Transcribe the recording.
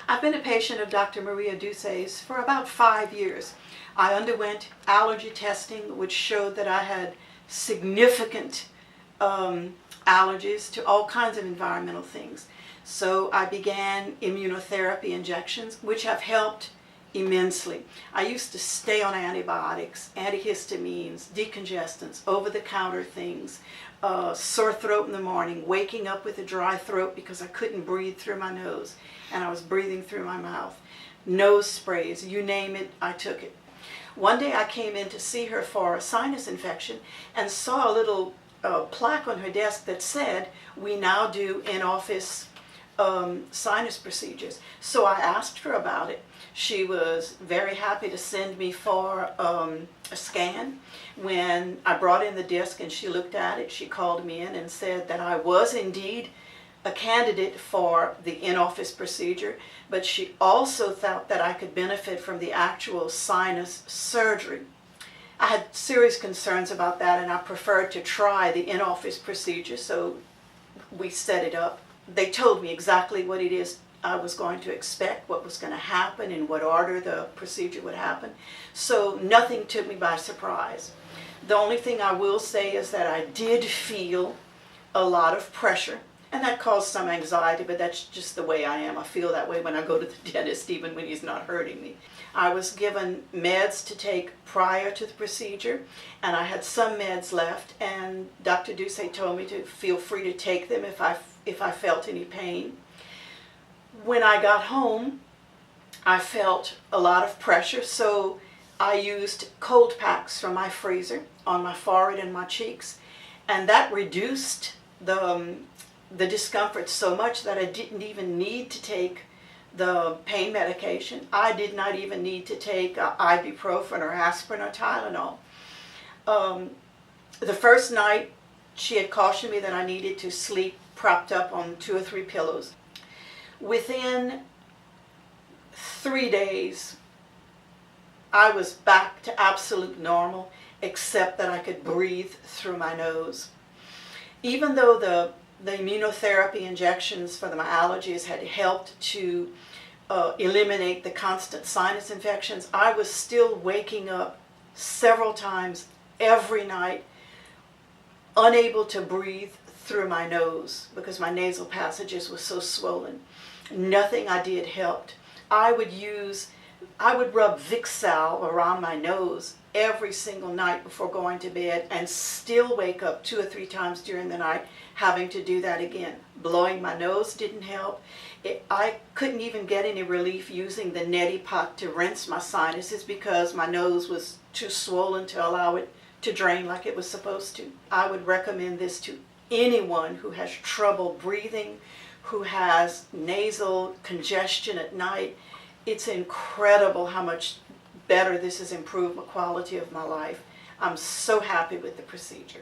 I've been a patient of Dr. Maria Doucet's for about 5 years. I underwent allergy testing, which showed that I had significant allergies to all kinds of environmental things. So I began immunotherapy injections, which have helped immensely. I used to stay on antibiotics, antihistamines, decongestants, over-the-counter things, sore throat in the morning, waking up with a dry throat because I couldn't breathe through my nose and I was breathing through my mouth. Nose sprays, you name it, I took it. One day I came in to see her for a sinus infection and saw a little plaque on her desk that said, "We now do in-office sinus procedures." So I asked her about it. She was very happy to send me for a scan. When I brought in the disc and she looked at it, she called me in and said that I was indeed a candidate for the in-office procedure, but she also thought that I could benefit from the actual sinus surgery. I had serious concerns about that and I preferred to try the in-office procedure, so we set it up. They told me exactly what it is I was going to expect, what was going to happen, in what order the procedure would happen. So nothing took me by surprise. The only thing I will say is that I did feel a lot of pressure, and that caused some anxiety, but that's just the way I am. I feel that way when I go to the dentist, even when he's not hurting me. I was given meds to take prior to the procedure, and I had some meds left, and Dr. Doucet told me to feel free to take them if I felt any pain. When I got home, I felt a lot of pressure, so I used cold packs from my freezer on my forehead and my cheeks, and that reduced the discomfort so much that I didn't even need to take the pain medication. I did not even need to take ibuprofen or aspirin or Tylenol. The first night, she had cautioned me that I needed to sleep propped up on 2 or 3 pillows. Within 3 days, I was back to absolute normal, except that I could breathe through my nose. Even though the immunotherapy injections for my allergies had helped to eliminate the constant sinus infections, I was still waking up several times every night, unable to breathe through my nose because my nasal passages were so swollen. Nothing I did helped. I would rub Vicks Salve around my nose every single night before going to bed and still wake up 2 or 3 times during the night having to do that again. Blowing my nose didn't help. I couldn't even get any relief using the neti pot to rinse my sinuses because my nose was too swollen to allow it to drain like it was supposed to. I would recommend this to anyone who has trouble breathing, who has nasal congestion at night. It's incredible how much better this has improved the quality of my life. I'm so happy with the procedure.